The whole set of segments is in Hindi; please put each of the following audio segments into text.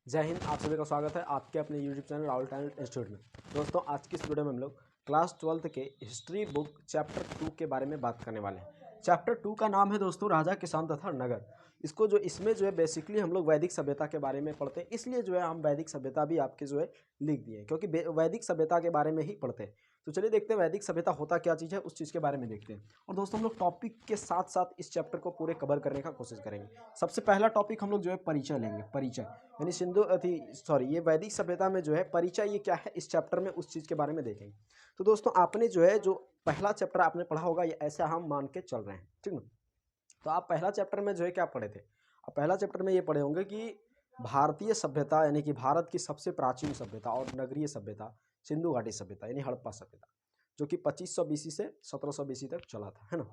जय हिंद। आप सभी का स्वागत है आपके अपने YouTube channel Rahul talent institute में। दोस्तों, आज की इस वीडियो में हम लोग क्लास 12th के हिस्ट्री बुक चैप्टर 2 के बारे में बात करने वाले हैं। चैप्टर 2 का नाम है दोस्तों राजा, किसान तथा नगर। इसमें जो है बेसिकली हम लोग वैदिक सभ्यता के बारे में पढ़ते हैं, इसलिए जो है हम वैदिक सभ्यता भी आपके जो है लिख दिए, क्योंकि वैदिक सभ्यता के बारे में ही पढ़ते हैं। तो चलिए देखते हैं वैदिक सभ्यता होता क्या चीज़ है, उस चीज़ के बारे में देखते हैं। और दोस्तों, हम लोग टॉपिक के साथ साथ इस चैप्टर को पूरे कवर करने का कोशिश करेंगे। सबसे पहला टॉपिक हम लोग जो है परिचय लेंगे। परिचय यानी ये वैदिक सभ्यता में जो है परिचय ये क्या है, इस चैप्टर में उस चीज़ के बारे में देखेंगे। तो दोस्तों, आपने जो पहला चैप्टर आपने पढ़ा होगा, ये ऐसा हम मान के चल रहे हैं, ठीक ना। तो आप पहला चैप्टर में जो है क्या पढ़े थे? आप पहला चैप्टर में ये पढ़े होंगे कि भारतीय सभ्यता यानी कि भारत की सबसे प्राचीन सभ्यता और नगरीय सभ्यता सिंधु घाटी सभ्यता यानी हड़प्पा सभ्यता, जो कि 2500 बीसी से 1700 बीसी तक चला था, है ना।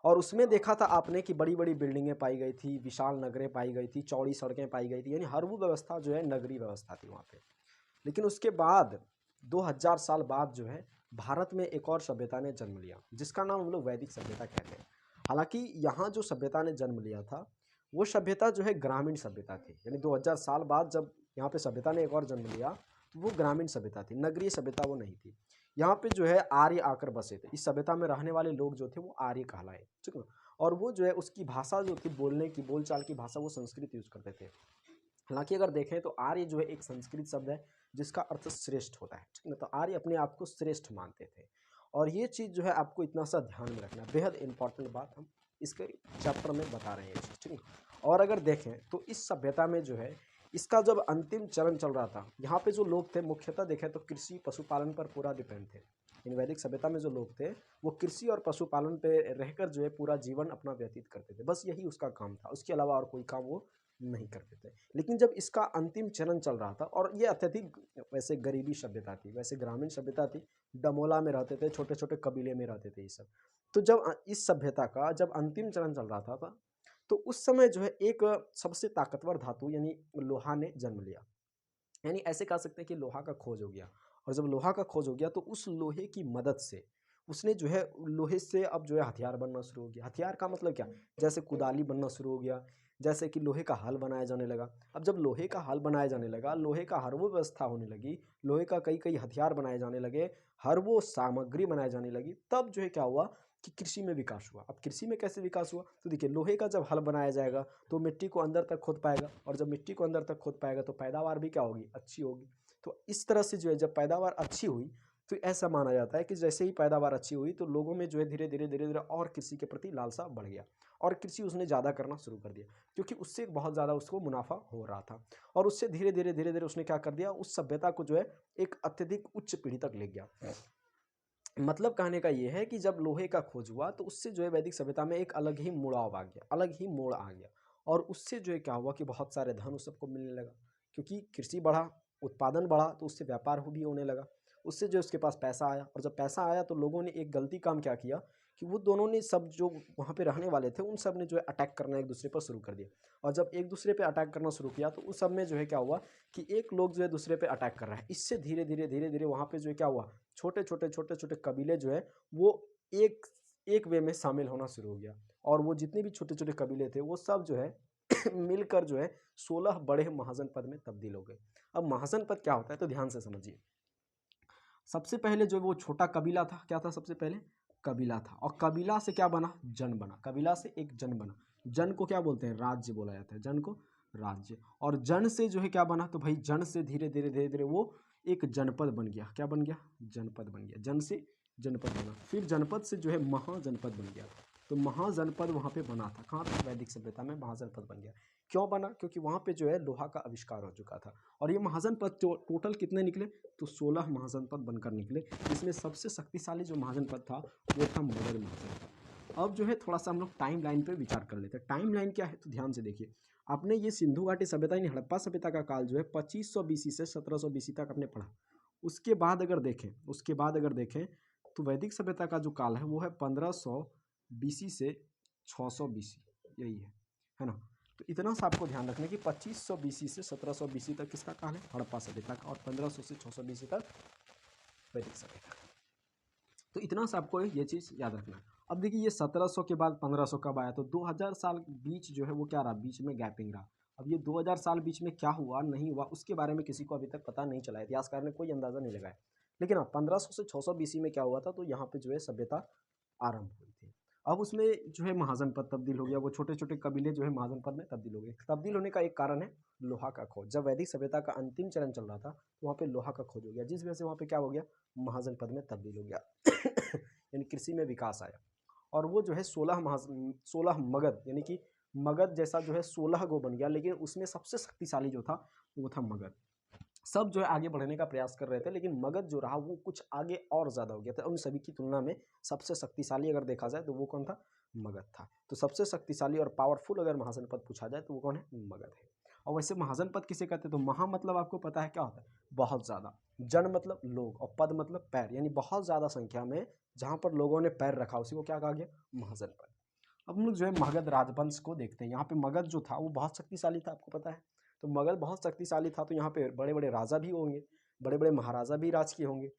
और उसमें देखा था आपने कि बड़ी बड़ी बिल्डिंगें पाई गई थी, विशाल नगरें पाई गई थी, चौड़ी सड़कें पाई गई थी, यानी हर वो व्यवस्था जो है नगरीय व्यवस्था थी वहाँ पे। लेकिन उसके बाद 2000 साल बाद जो है भारत में एक और सभ्यता ने जन्म लिया, जिसका नाम हम लोग वैदिक सभ्यता कहते हैं। हालांकि यहाँ जो सभ्यता ने जन्म लिया था वो सभ्यता जो है ग्रामीण सभ्यता थी, यानी 2000 साल बाद जब यहाँ पे सभ्यता ने एक और जन्म लिया तो वो ग्रामीण सभ्यता थी, नगरीय सभ्यता वो नहीं थी। यहाँ पे जो है आर्य आकर बसे थे, इस सभ्यता में रहने वाले लोग जो थे वो आर्य कहलाए, ठीक है। और वो जो है उसकी भाषा जो थी, बोलने की बोलचाल की भाषा, वो संस्कृत यूज करते थे। हालांकि अगर देखें तो आर्य जो है एक संस्कृत शब्द है जिसका अर्थ श्रेष्ठ होता है, ठीक है। तो आर्य अपने आप को श्रेष्ठ मानते थे। और ये चीज़ जो है आपको इतना सा ध्यान में रखना, बेहद इंपॉर्टेंट बात हम इसके चैप्टर में बता रहे हैं ये चीज़, ठीक है। और अगर देखें तो इस सभ्यता में जो है इसका जब अंतिम चरण चल रहा था, यहाँ पे जो लोग थे मुख्यतः देखें तो कृषि पशुपालन पर पूरा डिपेंड थे। इन वैदिक सभ्यता में जो लोग थे वो कृषि और पशुपालन पे रहकर जो है पूरा जीवन अपना व्यतीत करते थे, बस यही उसका काम था, उसके अलावा और कोई काम वो नहीं करते थे। लेकिन जब इसका अंतिम चरण चल रहा था, और ये अत्यधिक वैसे गरीबी सभ्यता थी, वैसे ग्रामीण सभ्यता थी, डमोला में रहते थे, छोटे छोटे कबीले में रहते थे ये सब। तो जब इस सभ्यता का जब अंतिम चरण चल रहा था तो उस समय जो है एक सबसे ताकतवर धातु यानी लोहा ने जन्म लिया। यानी ऐसे कह सकते हैं कि लोहा का खोज हो गया। और जब लोहा का खोज हो गया तो उस लोहे की मदद से उसने जो है लोहे से अब जो है हथियार बनना शुरू हो गया। हथियार का मतलब क्या? जैसे कुदाली बनना शुरू हो गया, जैसे कि लोहे का हल बनाया जाने लगा। अब जब लोहे का हल बनाया जाने लगा, लोहे का हर वो व्यवस्था होने लगी, लोहे का कई कई हथियार बनाए जाने लगे, हर वो सामग्री बनाई जाने लगी, तब जो है क्या हुआ कि कृषि में विकास हुआ। अब कृषि में कैसे विकास हुआ? तो देखिए, लोहे का जब हल बनाया जाएगा तो मिट्टी को अंदर तक खोद पाएगा, और जब मिट्टी को अंदर तक खोद पाएगा तो पैदावार भी क्या होगी? अच्छी होगी। तो इस तरह से जो है जब पैदावार अच्छी हुई तो ऐसा माना जाता है कि जैसे ही पैदावार अच्छी हुई तो लोगों में जो है धीरे धीरे धीरे धीरे और कृषि के प्रति लालसा बढ़ गया, और कृषि उसने ज़्यादा करना शुरू कर दिया, क्योंकि उससे बहुत ज़्यादा उसको मुनाफा हो रहा था। और उससे धीरे धीरे धीरे धीरे उसने क्या कर दिया, उस सभ्यता को जो है एक अत्यधिक उच्च पीढ़ी तक ले गया। मतलब कहने का ये है कि जब लोहे का खोज हुआ तो उससे जो है वैदिक सभ्यता में एक अलग ही मुड़ाव आ गया, अलग ही मोड़ आ गया। और उससे जो है क्या हुआ कि बहुत सारे धन उस सबको मिलने लगा, क्योंकि कृषि बढ़ा, उत्पादन बढ़ा, तो उससे व्यापार भी होने लगा। उससे जो उसके पास पैसा आया, और जब पैसा आया तो लोगों ने एक गलती काम क्या किया कि वो दोनों ने सब जो वहाँ पे रहने वाले थे उन सब ने जो है अटैक करना एक दूसरे पर शुरू कर दिया। और जब एक दूसरे पे अटैक करना शुरू किया तो उस सब में जो है क्या हुआ कि एक लोग जो है दूसरे पे अटैक कर रहा है, इससे धीरे धीरे धीरे धीरे वहाँ पे जो है क्या हुआ, छोटे छोटे छोटे छोटे कबीले जो है वो एक एक वे में शामिल होना शुरू हो गया। और वो जितने भी छोटे छोटे कबीले थे वो सब जो है मिलकर जो है 16 बड़े महाजनपद में तब्दील हो गए। अब महाजनपद क्या होता है तो ध्यान से समझिए। सबसे पहले जो वो छोटा कबीला था, क्या था? सबसे पहले कबीला था, और कबीला से क्या बना? जन बना। कबीला से एक जन बना। जन को क्या बोलते हैं? राज्य बोला जाता है, जन को राज्य। और जन से जो है क्या बना? तो भाई जन से धीरे धीरे धीरे धीरे वो एक जनपद बन गया। क्या बन गया? जनपद बन गया। जन से जनपद बना, फिर जनपद से जो है महाजनपद बन गया। तो महाजनपद वहाँ पे बना था, कहाँ पे? वैदिक सभ्यता में महाजनपद बन गया। क्यों बना? क्योंकि वहाँ पे जो है लोहा का आविष्कार हो चुका था। और ये महाजनपद टोटल कितने निकले? तो 16 महाजनपद बनकर निकले, जिसमें सबसे शक्तिशाली जो महाजनपद था वो था मगध महाजनपद। अब जो है थोड़ा सा हम लोग टाइम लाइन पे विचार कर लेते हैं। टाइम लाइन क्या है तो ध्यान से देखिए। आपने ये सिंधु घाटी सभ्यता यानी हड़प्पा सभ्यता का काल जो है 2500 बीसी से 1700 बीसी तक आपने पढ़ा। उसके बाद अगर देखें तो वैदिक सभ्यता का जो काल है वो है 1500 बीसी से 600 बीसी, यही है ना। तो इतना सा आपको ध्यान रखना कि 2500 बीसी से 1700 बीसी तक किसका काल है? हड़प्पा सभ्यता का। और 1500 से 600 बीसी तक वैदिक सभ्यता। तो इतना सा आपको ये चीज़ याद रखना है। अब देखिए, ये 1700 के बाद 1500 कब आया? तो 2000 साल बीच जो है वो क्या रहा? बीच में गैपिंग रहा। अब ये 2000 साल बीच में क्या हुआ नहीं हुआ उसके बारे में किसी को अभी तक पता नहीं चला है, इतिहासकार ने कोई अंदाज़ा नहीं लगाया। लेकिन हाँ 1500 से 600 बीसी में क्या हुआ था, तो यहाँ पे जो है सभ्यता आरंभ हुई थी। अब उसमें जो है महाजनपद तब्दील हो गया, वो छोटे छोटे कबीले जो है महाजनपद में तब्दील हो गए। तब्दील होने का एक कारण है लोहा का खोज। जब वैदिक सभ्यता का अंतिम चरण चल रहा था तो वहाँ पे लोहा का खोज हो गया, जिस वजह से वहाँ पे क्या हो गया, महाजनपद में तब्दील हो गया यानी कृषि में विकास आया। और वो जो है 16 मगध, यानी कि मगध जैसा जो है 16 गो बन गया, लेकिन उसमें सबसे शक्तिशाली जो था वो था मगध। सब जो है आगे बढ़ने का प्रयास कर रहे थे, लेकिन मगध जो रहा वो कुछ आगे और ज़्यादा हो गया था। उन सभी की तुलना में सबसे शक्तिशाली अगर देखा जाए तो वो कौन था, मगध था। तो सबसे शक्तिशाली और पावरफुल अगर महाजनपद पूछा जाए तो वो कौन है, मगध है। और वैसे महाजनपद किसे कहते हैं, तो महा मतलब आपको पता है क्या होता है, बहुत ज़्यादा, जन मतलब लोग, और पद मतलब पैर, यानी बहुत ज़्यादा संख्या में जहाँ पर लोगों ने पैर रखा उसी को क्या कहा गया, महाजनपद। अब हम लोग जो है मगध राजवंश को देखते हैं। यहाँ पे मगध जो था वो बहुत शक्तिशाली था, आपको पता है। तो मगध बहुत शक्तिशाली था, तो यहाँ पे बड़े बड़े राजा भी होंगे, बड़े बड़े महाराजा भी राज किए होंगे।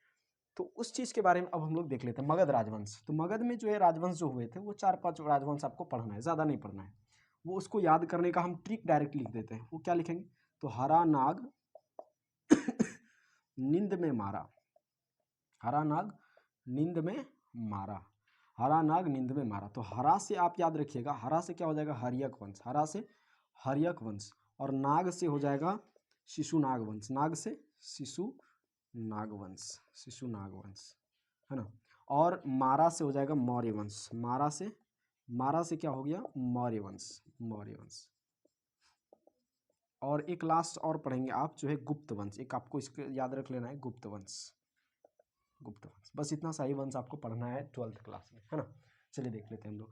तो उस चीज़ के बारे में अब हम लोग देख लेते हैं, मगध राजवंश। तो मगध में जो है राजवंश जो हुए थे वो 4-5 राजवंश आपको पढ़ना है, ज़्यादा नहीं पढ़ना है। वो उसको याद करने का हम ट्रिक डायरेक्ट लिख देते हैं। वो क्या लिखेंगे, तो हरा नाग नींद में मारा, हरा नाग नींद में मारा, हरा नाग नींद में मारा। तो हरा से आप याद रखिएगा, हरा से क्या हो जाएगा, हर्यक वंश, हरा से हर्यक वंश, और नाग से हो जाएगा शिशु नाग वंश, नाग से शिशु नाग वंश, शिशु नाग वंश, है ना। और मारा से हो जाएगा मौर्य वंश, मारा से क्या हो गया, मौर्य वंश, मौर्य वंश। और एक लास्ट और पढ़ेंगे आप, जो है गुप्त वंश, एक आपको इसके याद रख लेना है, गुप्त वंश, गुप्त वंश। बस इतना सा ही वंश आपको पढ़ना है 12th क्लास में, है ना। चलिए देख लेते हैं हम लोग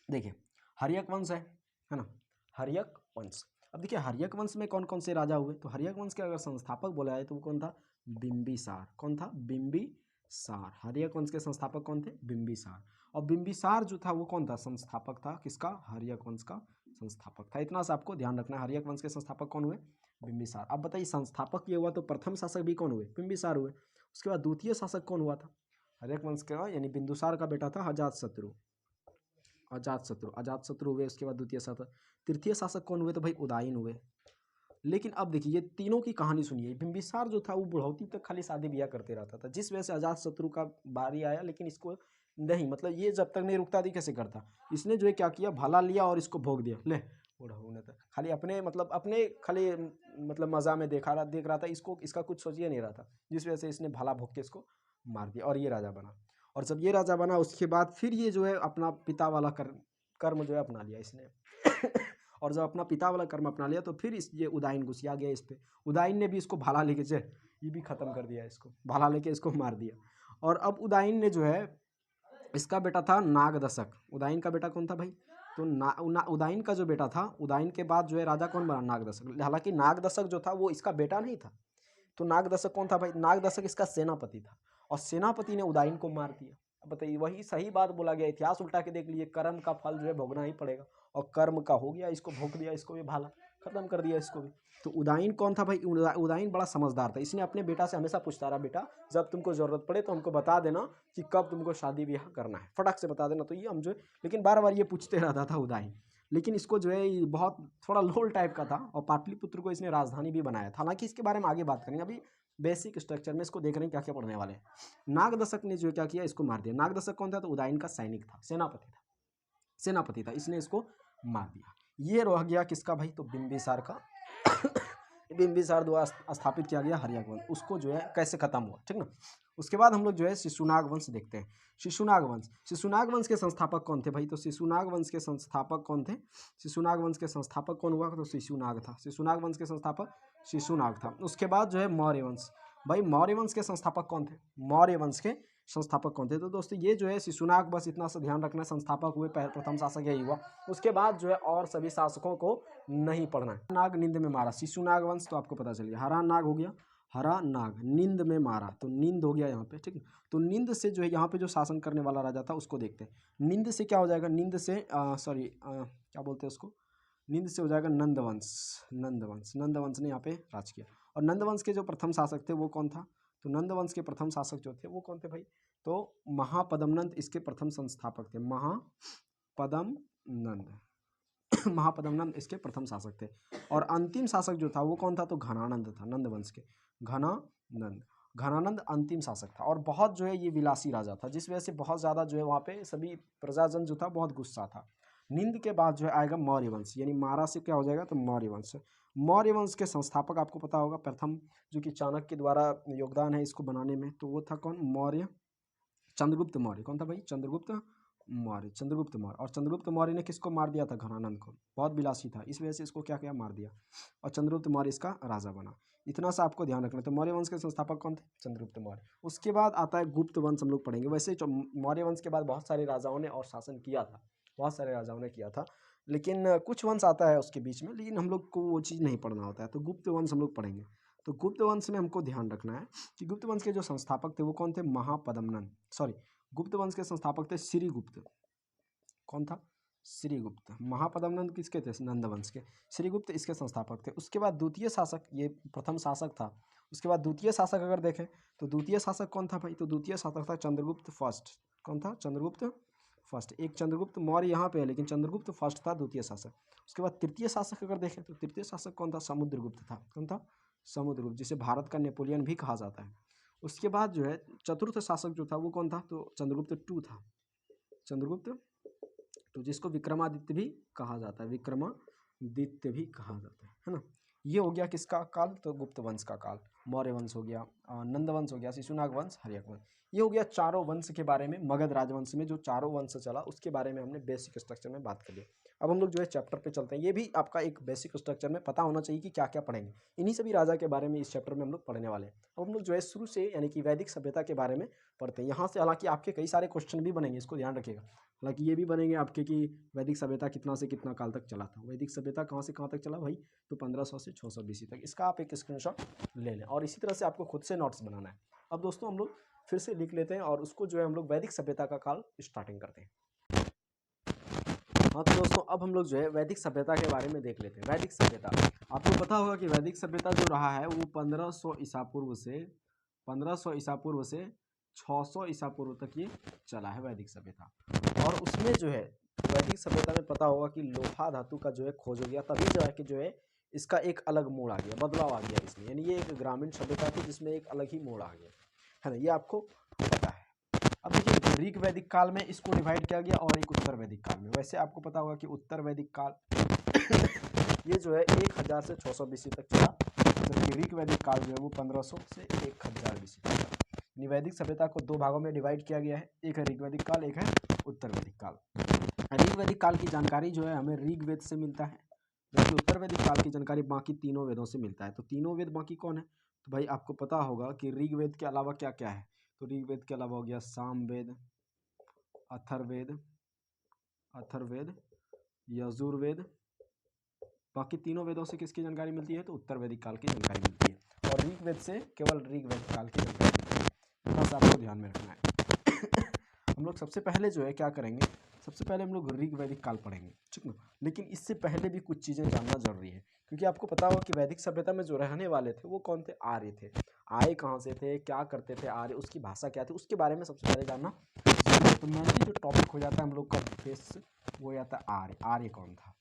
देखिए हर्यक वंश है ना, हर्यक वंश। अब देखिए हर्यक वंश में कौन कौन से राजा हुए, तो हर्यक वंश के अगर संस्थापक बोला जाए तो वो कौन था, बिंबिसार। कौन था, बिंबिसार। हर्यक वंश के संस्थापक कौन थे, बिंबिसार। और बिंबिसार जो था वो कौन था, संस्थापक था किसका, हर्यक वंश का संस्थापक था। इतना सा आपको ध्यान रखना है, हर्यक वंश के संस्थापक कौन हुए, बिंबिसार। अब बताइए संस्थापक ये हुआ तो प्रथम शासक भी कौन हुए, बिंबिसार हुए। उसके बाद द्वितीय शासक कौन हुआ था, हर्यक वंश का यानी बिंदुसार का बेटा था अजातशत्रु, अजातशत्रु हुए। उसके बाद द्वितीय शासक, तृतीय शासक कौन हुए, तो भाई उदयन हुए। लेकिन अब देखिए ये तीनों की कहानी सुनिए। बिंबिसार जो था वो बुढ़ौती तक खाली शादी ब्याह करते रहता था, जिस वजह से अजातशत्रु का बारी आया, लेकिन इसको नहीं, मतलब ये जब तक नहीं रुकता थी कैसे करता, इसने जो है क्या किया, भाला लिया और इसको भोग दिया, ले बुढ़ऊ ने तो खाली अपने मतलब अपने खाली मतलब मजा में देख रहा था, इसको इसका कुछ सोचिए नहीं रहा था, जिस वजह से इसने भाला भोग के इसको मार दिया और ये राजा बना। और जब ये राजा बना उसके बाद फिर ये जो है अपना पिता वाला कर्म जो है अपना लिया इसने और जब अपना पिता वाला कर्म अपना लिया तो फिर इस ये उदयन घुसिया गया इस पे। उदयन ने भी इसको भाला लेके ये भी खत्म कर दिया, इसको भाला लेके इसको मार दिया। और अब उदयन ने जो है, इसका बेटा था नागदशक। उदयन का बेटा कौन था भाई, तो उदयन का जो बेटा था, उदयन के बाद जो है राजा कौन बना, नागदशक। हालांकि नागदशक जो था वो इसका बेटा नहीं था। तो नागदशक कौन था भाई, नागदशक इसका सेनापति था, और सेनापति ने उदयन को मार दिया। अब बताइए वही सही बात बोला गया, इतिहास उल्टा के देख लीजिए, कर्म का फल जो है भोगना ही पड़ेगा, और कर्म का हो गया, इसको भोग दिया, इसको भी भाला खत्म कर दिया इसको भी। तो उदयन कौन था भाई, उदयन बड़ा समझदार था। इसने अपने बेटा से हमेशा पूछता रहा, बेटा जब तुमको जरूरत पड़े तो हमको बता देना कि कब तुमको शादी ब्याह करना है, फटाक से बता देना। तो ये हम जो, लेकिन बार बार ये पूछते रहता था उदयन, लेकिन इसको जो है ये बहुत थोड़ा लोल टाइप का था, और पाटलिपुत्र को इसने राजधानी भी बनाया था। हालांकि इसके बारे में आगे बात करेंगे, अभी बेसिक स्ट्रक्चर में इसको देख रहे हैं क्या क्या पढ़ने वाले हैं। नागदशक ने जो क्या किया, इसको मार दिया। नागदशक कौन था, तो उदयन का सैनिक था, सेनापति था, इसने इसको मार दिया। ये रह गया किसका भाई, तो बिंबिसार का बिंबिसार द्वारा स्थापित किया गया हर्यक वंश, उसको जो है कैसे खत्म हुआ, ठीक ना। उसके बाद हम लोग जो है शिशुनाग वंश देखते हैं। शिशुनाग वंश के संस्थापक कौन थे भाई, तो शिशुनाग वंश के संस्थापक कौन थे, शिशुनाग वंश के संस्थापक कौन हुआ, तो शिशुनाग था। शिशुनाग वंश के संस्थापक शिशुनाग था। उसके बाद जो है मौर्य वंश। भाई मौर्य वंश के संस्थापक कौन थे, मौर्य वंश के संस्थापक कौन थे, तो दोस्तों ये जो है शिशुनाग, बस इतना सा ध्यान रखना, संस्थापक हुए, प्रथम शासक यही हुआ। उसके बाद जो है और सभी शासकों को नहीं पढ़ना है। नाग नींद में मारा, शिशुनाग वंश तो आपको पता चल गया। हरा नाग हो गया, हरा नाग नींद में मारा, तो नींद हो गया यहाँ पे, ठीक है। तो नींद से जो है यहाँ पे जो शासन करने वाला राजा था उसको देखते हैं। नींद से क्या हो जाएगा, नींद से क्या बोलते हैं उसको, नींद से हो जाएगा नंदवंश। नंदवंश ने यहाँ पे राज किया। और नंदवंश के जो प्रथम शासक थे वो कौन था, तो नंदवंश के प्रथम शासक जो थे वो कौन थे भाई, तो महापद्मनंद इसके प्रथम संस्थापक थे, महापद्मनंद। महापद्मनंद इसके प्रथम शासक थे। और अंतिम शासक जो था वो कौन था, तो घनानंद था, नंद वंश के घनानंद। घनानंद अंतिम शासक था और बहुत जो है ये विलासी राजा था, जिस वजह से बहुत ज़्यादा जो है वहाँ पे सभी प्रजाजन जो था बहुत गुस्सा था। निंद के बाद जो है आएगा मौर्य वंश, यानी मारा से क्या हो जाएगा, तो मौर्य वंश। मौर्य वंश के संस्थापक आपको पता होगा, प्रथम जो कि चाणक्य द्वारा योगदान है इसको बनाने में, तो वो था कौन, मौर्य, चंद्रगुप्त मौर्य। कौन था भाई, चंद्रगुप्त मौर्य। चंद्रगुप्त मौर्य, और चंद्रगुप्त मौर्य ने किसको मार दिया था, घनानंद को, बहुत विलासी था, इस वजह से इसको क्या किया, मार दिया, और चंद्रगुप्त मौर्य इसका राजा बना। इतना सा आपको ध्यान रखना। तो मौर्य वंश के संस्थापक कौन थे, चंद्रगुप्त मौर्य। उसके बाद आता है गुप्त वंश, हम लोग पढ़ेंगे। वैसे मौर्य वंश के बाद बहुत सारे राजाओं ने और शासन किया था, बहुत सारे राजाओं ने किया था, लेकिन कुछ वंश आता है उसके बीच में, लेकिन हम लोग को वो चीज़ नहीं पढ़ना होता है। तो गुप्त वंश हम लोग पढ़ेंगे। तो गुप्त वंश में हमको ध्यान रखना है कि गुप्त वंश के जो संस्थापक थे वो कौन थे, महापद्मनंद, सॉरी, गुप्त वंश के संस्थापक थे श्रीगुप्त। कौन था, श्रीगुप्त। महापद्मनंद किसके थे, नंद वंश के। श्रीगुप्त इसके संस्थापक थे। उसके बाद द्वितीय शासक, ये प्रथम शासक था। उसके बाद द्वितीय शासक अगर देखें तो द्वितीय शासक कौन था भाई, तो द्वितीय शासक था चंद्रगुप्त फर्स्ट। कौन था, चंद्रगुप्त फर्स्ट। एक चंद्रगुप्त मौर्य यहाँ पे है, लेकिन चंद्रगुप्त फर्स्ट था द्वितीय शासक। उसके बाद तृतीय शासक अगर देखें तो तृतीय शासक कौन था, समुद्रगुप्त था। कौन था, समुद्रगुप्त, जिसे भारत का नेपोलियन भी कहा जाता है। उसके बाद जो है चतुर्थ शासक जो था वो कौन था, तो चंद्रगुप्त टू था, चंद्रगुप्त टू, जिसको विक्रमादित्य भी कहा जाता है, विक्रमादित्य भी कहा जाता है ना। ये हो गया किसका काल, तो गुप्त वंश का काल। मौर्य वंश हो गया, नंद वंश हो गया, शिशुनाग वंश, हर्यक वंश। ये हो गया चारों वंश के बारे में। मगध राजवंश में जो चारों वंश चला उसके बारे में हमने बेसिक स्ट्रक्चर में बात कर लिया। अब हम लोग जो है चैप्टर पे चलते हैं। ये भी आपका एक बेसिक स्ट्रक्चर में पता होना चाहिए कि क्या क्या पढ़ेंगे। इन्हीं सभी राजा के बारे में इस चैप्टर में हम लोग पढ़ने वाले हैं। अब हम लोग जो है शुरू से यानी कि वैदिक सभ्यता के बारे में पढ़ते हैं। यहाँ से हालांकि आपके कई सारे क्वेश्चन भी बनेंगे, इसको ध्यान रखिएगा। हालांकि ये भी बनेंगे आपके कि वैदिक सभ्यता कितना से कितना काल तक चला था। वैदिक सभ्यता कहाँ से कहाँ तक चला भाई, तो 1500 से 600 BC तक। इसका आप एक स्क्रीनशॉट ले लें और इसी तरह से आपको खुद से नोट्स बनाना है। अब दोस्तों हम लोग फिर से लिख लेते हैं और उसको जो है हम लोग वैदिक सभ्यता का काल स्टार्टिंग करते हैं। हाँ तो दोस्तों अब हम लोग जो है वैदिक सभ्यता के बारे में देख लेते हैं। वैदिक सभ्यता, आपको पता होगा कि वैदिक सभ्यता जो रहा है वो 1500 ईसा पूर्व से 600 ईसा पूर्व तक ये चला है वैदिक सभ्यता। और उसमें जो है वैदिक सभ्यता में पता होगा कि लोहा धातु का जो है खोज हो गया, तभी जो है कि जो है इसका एक अलग मोड़ आ गया, बदलाव आ गया इसमें। यानी ये एक ग्रामीण सभ्यता थी जिसमें एक अलग ही मोड़ आ गया, है ना, ये आपको पता है। अब देखिए ऋग वैदिक काल में इसको डिवाइड किया गया और एक उत्तर वैदिक काल में। वैसे आपको पता होगा कि उत्तर वैदिक काल ये जो है 1000 से 600 BC तक चला, जबकि ऋग वैदिक काल जो है वो 1500 से 1000 BC तक चला। यानी वैदिक सभ्यता को दो भागों में डिवाइड किया गया है, एक है ऋग वैदिक काल, एक है उत्तर वैदिक काल। ऋग वैदिक काल की जानकारी जो है हमें ऋग वेद से मिलता है, जबकि उत्तर वैदिक काल की जानकारी बाकी तीनों वेदों से मिलता है। तो तीनों वेद बाकी कौन है, तो भाई आपको पता होगा कि ऋग वेद के अलावा क्या क्या है। तो ऋग वेद के अलावा हो गया सामवेद, अथर्ववेद, यजुर्वेद। बाकी तीनों वेदों से किसकी जानकारी मिलती है, तो उत्तर वैदिक काल की जानकारी मिलती है, और ऋग वेद से केवल ऋग वैदिक काल की जानकारी मिलती है। बस आपको ध्यान में रखना है। हम लोग सबसे पहले जो है क्या करेंगे, सबसे पहले हम लोग ऋग वैदिक काल पढ़ेंगे, ठीक ना। लेकिन इससे पहले भी कुछ चीज़ें जानना जरूरी है, क्योंकि आपको पता होगा कि वैदिक सभ्यता में जो रहने वाले थे वो कौन थे, आर्य थे। आए कहाँ से थे, क्या करते थे आर्य, उसकी भाषा क्या थी, उसके बारे में सबसे पहले जानना जरूरी है। तो मेनली जो टॉपिक हो जाता है हम लोग का बेस वो आता है आर्य। आर्य कौन था,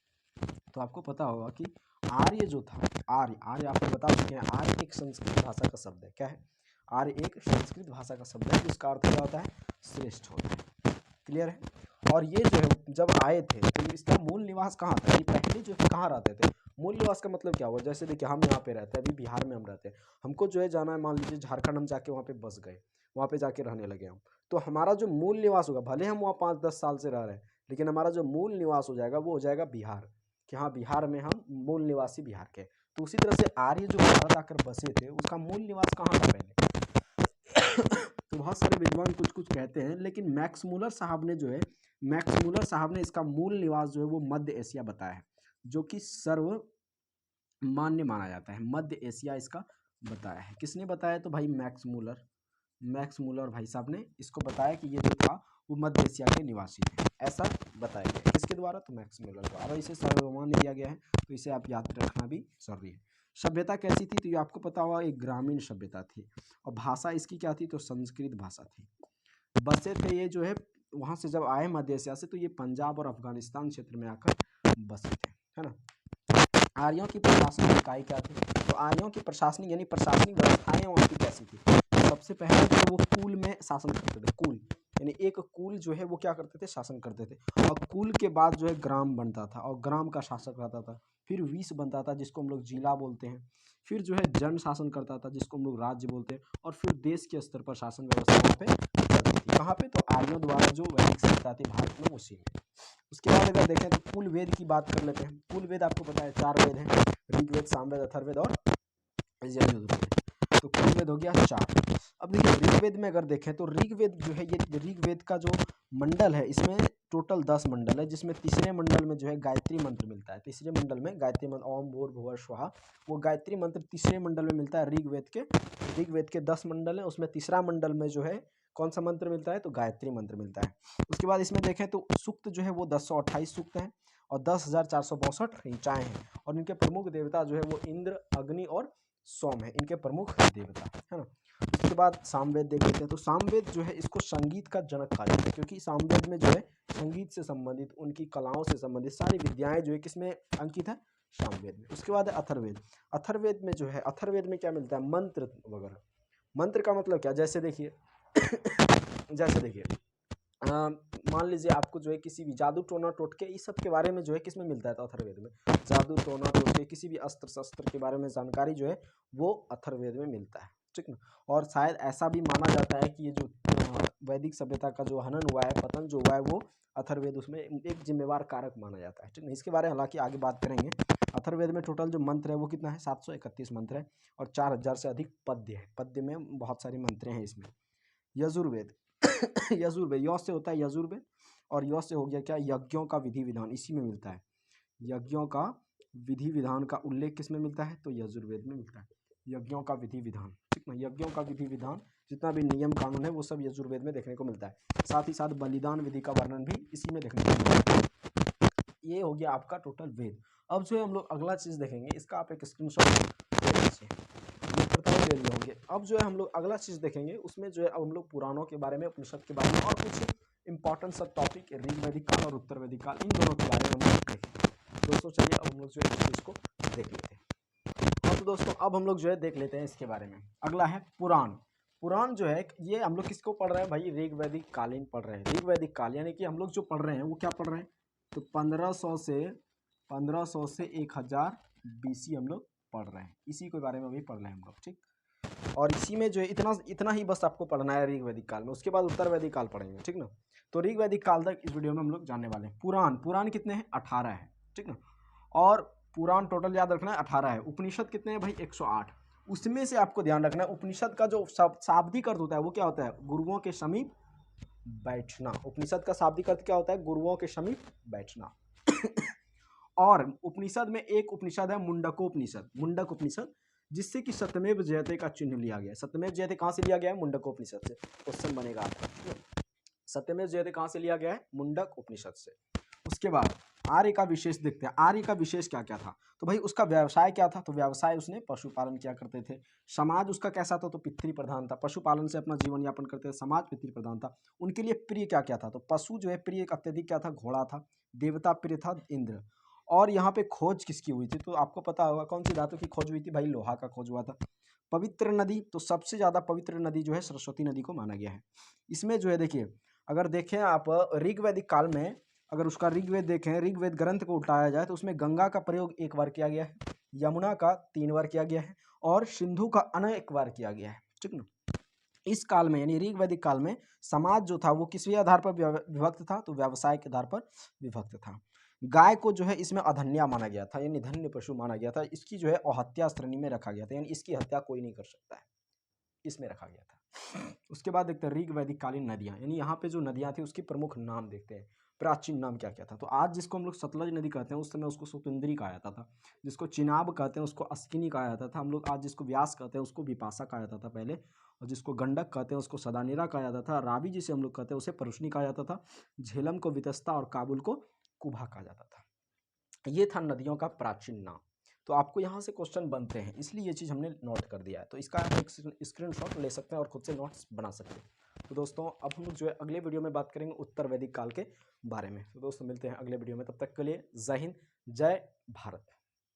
तो आपको पता होगा कि आर्य जो था, आर्य आपको बता सकते हैं, आर्य एक संस्कृत भाषा का शब्द है। क्या है, आर्य एक संस्कृत भाषा का शब्द है जिसका अर्थ क्या होता है, श्रेष्ठ होता है। क्लियर है। और ये जो है जब आए थे तो इसका मूल निवास कहाँ था, ये पहले जो है कहाँ रहते थे। मूल निवास का मतलब क्या हुआ, जैसे देखिए हम यहाँ पे रहते हैं, अभी बिहार में हम रहते हैं, हमको जो है जाना है, मान लीजिए झारखंड, हम जाके वहाँ पे बस गए, वहाँ पे जाके रहने लगे हम, तो हमारा जो मूल निवास होगा, भले हम वहाँ 5-10 साल से रह रहे हैं, लेकिन हमारा जो मूल निवास हो जाएगा वो हो जाएगा बिहार, कि हाँ बिहार में हम मूल निवासी बिहार के। तो उसी तरह से आर्य जो भारत आकर बसे थे उसका मूल निवास कहाँ था पहले। तो बहुत सारे विद्वान कुछ कुछ कहते हैं, लेकिन मैक्स मुलर साहब ने इसका मूल निवास जो है वो मध्य एशिया बताया है, जो कि सर्व मान्य माना जाता है। मध्य एशिया इसका बताया है। किसने बताया, तो भाई मैक्स मुलर भाई साहब ने इसको बताया कि ये जो था वो मध्य एशिया के निवासी थे, ऐसा बताया गया। किसके द्वारा, तो मैक्स मुलर द्वारा। इसे सर्वमान्य दिया गया है, तो इसे आप याद रखना भी जरूरी है। सभ्यता कैसी थी, तो ये आपको पता होगा एक ग्रामीण सभ्यता थी, और भाषा इसकी क्या थी, तो संस्कृत भाषा थी। बसे थे ये जो है वहाँ से जब आए मध्य एशिया से, तो ये पंजाब और अफगानिस्तान क्षेत्र में आकर बसे थे, है ना। आर्यों की प्रशासनिक इकाई क्या थी? तो आर्यों की प्रशासनिक यानी प्रशासनिक व्यवस्थाएं वहाँ की कैसी थी? सबसे पहले जो वो कुल में शासन करते थे। कुल यानी एक कुल जो है वो क्या करते थे? शासन करते थे। और कुल के बाद जो है ग्राम बनता था और ग्राम का शासक रहता था। फिर विष बनता था जिसको हम लोग जिला बोलते हैं। फिर जो है जन शासन करता था जिसको हम लोग राज्य बोलते हैं। और फिर देश के स्तर पर शासन व्यवस्था वहाँ पे चलती थी। कहाँ पे? तो आर्यों द्वारा जो वैदिक सभ्यता थी भारत में, उसी में। उसके बाद अगर देखें तो कुल वेद की बात कर लेते हैं। कुल वेद आपको पता है 4 वेद हैं, ऋग्वेद, सामवेद, अथर्ववेद और यजुर्वेद। तो कुल वेद हो गया 4। अब देखिए ऋग्वेद में अगर देखें तो ऋग्वेद जो है ये ऋग्वेद का जो मंडल है इसमें टोटल 10 मंडल है, जिसमें तीसरे मंडल में जो है गायत्री मंत्र मिलता है। तीसरे मंडल में गायत्री मंत्र ओम भूर्भुवः स्वः, वो गायत्री मंत्र तीसरे मंडल में मिलता है। ऋग्वेद के 10 मंडल है, उसमें तीसरा मंडल में जो है कौन सा मंत्र मिलता है? तो गायत्री मंत्र मिलता है। उसके बाद इसमें देखें तो सूक्त जो है वो 1028 सूक्त हैं और 10,462 ऋचाएँ हैं। और इनके प्रमुख देवता जो है वो इंद्र, अग्नि और सोम है, इनके प्रमुख देवता, है ना। उसके बाद सामवेद देख लेते हैं। तो सामवेद जो है इसको संगीत का जनक कहा जाता है, क्योंकि सामवेद में जो है संगीत से संबंधित, उनकी कलाओं से संबंधित सारी विद्याएं जो है किसमें अंकित है? सामवेद में। उसके बाद है अथर्ववेद। अथर्ववेद में जो है, अथर्ववेद में क्या मिलता है? मंत्र वगैरह। मंत्र का मतलब क्या? जैसे देखिए जैसे देखिए मान लीजिए आपको जो है किसी भी जादू टोना टोटके इस सब के बारे में जो है किसमें मिलता है? तो अथर्ववेद में। जादू टोना टोटके किसी भी अस्त्र शस्त्र के बारे में जानकारी जो है वो अथर्ववेद में मिलता है, ठीक ना। और शायद ऐसा भी माना जाता है कि ये जो वैदिक सभ्यता का जो हनन हुआ है, पतन जो हुआ है, वो अथर्ववेद उसमें एक जिम्मेवार कारक माना जाता है, ठीक ना। इसके बारे में हालांकि आगे बात करेंगे। अथर्ववेद में टोटल जो मंत्र है वो कितना है? 731 मंत्र है और 4000 से अधिक पद्य है। पद्य में बहुत सारी मंत्रें हैं इसमें। यजुर्वेद यजुर्वेद य से होता है यजुर्वेद और य से हो गया क्या? यज्ञों का विधि विधान, इसी में मिलता है। यज्ञों का विधि विधान का उल्लेख किसमें मिलता है? तो यजुर्वेद में मिलता है। यज्ञों का विधि विधान, ठीक ना। यज्ञों का विधि विधान जितना भी नियम कानून है वो सब यजुर्वेद में देखने को मिलता है। साथ ही साथ बलिदान विधि का वर्णन भी इसी में देखने को मिलता है। ये हो गया आपका टोटल वेद। अब जो है हम लोग अगला चीज देखेंगे, इसका आप एक स्क्रीनशॉट ले लीजिए, ले लिए होंगे। अब जो है हम लोग अगला चीज देखेंगे, उसमें जो है अब हम लोग पुराणों के बारे में, उपनिषद के बारे में और कुछ इंपॉर्टेंट सब टॉपिक ऋग वैदिक काल और उत्तर वैदिक काल, इन दोनों के बारे में हम लोग देखेंगे। दोस्तों चलिए अब हम लोग जो है इस चीज को देख लेते हैं। और तो दोस्तों अब हम लोग जो है देख लेते हैं इसके बारे में। अगला है पुराण। पुराण जो है ये हम लोग किसको पढ़ रहे हैं भाई? ऋग वैदिक कालीन पढ़ रहे हैं। ऋग वैदिक काल यानी कि हम लोग जो पढ़ रहे हैं वो क्या पढ़ रहे हैं? तो 1500 से 1000 BC हम लोग पढ़ रहे हैं, इसी के बारे में अभी पढ़ रहे हैं हम लोग, ठीक। और इसी में जो है इतना ही बस आपको पढ़ना है ऋग वैदिक काल में। उसके बाद उत्तर वैदिक काल पढ़ेंगे, ठीक ना। तो ऋग वैदिक काल तक इस वीडियो में हम लोग जानने वाले हैं। पुराण कितने हैं? 18 है, ठीक ना। और पुराण टोटल याद रखना है 18 है। उपनिषद कितने हैं भाई? 108। उसमें से आपको ध्यान रखना है उपनिषद का जो शाब्दिक अर्थ होता है वो क्या होता है? गुरुओं के समीप बैठना। उपनिषद का शाब्दिक अर्थ क्या होता है? गुरुओं के समीप बैठना। और उपनिषद में एक उपनिषद है मुंडकोपनिषद, मुंडक उपनिषद, जिससे कि सत्यमेव जयते का चिन्ह लिया गया है। सत्यमेव जयते कहाँ से लिया गया है? मुंडकोपनिषद से। क्वेश्चन बनेगा आपका, सत्यमेव जयते कहाँ से लिया गया है? मुंडक उपनिषद से। उसके बाद आर्य का विशेष देखते हैं। आर्य का विशेष क्या क्या था? तो भाई उसका व्यवसाय क्या था? तो व्यवसाय उसने पशुपालन किया करते थे। समाज उसका कैसा था? तो पितृ प्रधान था। पशुपालन से अपना जीवन यापन करते थे। समाज पितृ प्रधान था। उनके लिए प्रिय क्या क्या था? तो पशु जो है प्रिय अत्यधिक क्या था? घोड़ा था। देवता प्रिय था इंद्र। और यहाँ पे खोज किसकी हुई थी? तो आपको पता होगा कौन सी धातु की खोज हुई थी भाई? लोहा का खोज हुआ था। पवित्र नदी, तो सबसे ज्यादा पवित्र नदी जो है सरस्वती नदी को माना गया है। इसमें जो है देखिए, अगर देखें आप ऋग वैदिक काल में, अगर उसका ऋग्वेद देखें, ऋग्वेद ग्रंथ को उठाया जाए तो उसमें गंगा का प्रयोग 1 बार किया गया है, यमुना का 3 बार किया गया है और सिंधु का अनेक बार किया गया है, ठीक ना। इस काल में यानी ऋग वैदिक काल में समाज जो था वो किस आधार पर विभक्त था? तो व्यवसाय के आधार पर विभक्त था। गाय को जो है इसमें अधन्या माना गया था, यानी धन्य पशु माना गया था। इसकी जो है अहत्या श्रेणी में रखा गया था, यानी इसकी हत्या कोई नहीं कर सकता है, इसमें रखा गया था। उसके बाद देखते हैं ऋग वैदिक कालीन नदियां, यानी यहाँ पे जो नदियां थी उसके प्रमुख नाम देखते हैं। प्राचीन नाम क्या क्या था? तो आज जिसको हम लोग सतलज नदी कहते हैं उस समय उसको सुतुंद्री कहा जाता था। जिसको चिनाब कहते हैं उसको अस्किनी कहा जाता था। हम लोग आज जिसको व्यास कहते हैं उसको विपाशा कहा जाता था पहले। और जिसको गंडक कहते हैं उसको सदानीरा कहा जाता था। रावी जिसे हम लोग कहते हैं उसे परुष्णी कहा जाता था। झेलम को वितस्ता और काबुल को कुभा कहा जाता था। ये था नदियों का प्राचीन नाम। तो आपको यहाँ से क्वेश्चन बनते हैं, इसलिए ये चीज़ हमने नोट कर दिया है। तो इसका आप एक स्क्रीनशॉट ले सकते हैं और खुद से नोट्स बना सकते हैं। तो दोस्तों अब हम लोग जो है अगले वीडियो में बात करेंगे उत्तर वैदिक काल के बारे में। तो दोस्तों मिलते हैं अगले वीडियो में, तब तक के लिए जय हिंद, जय भारत।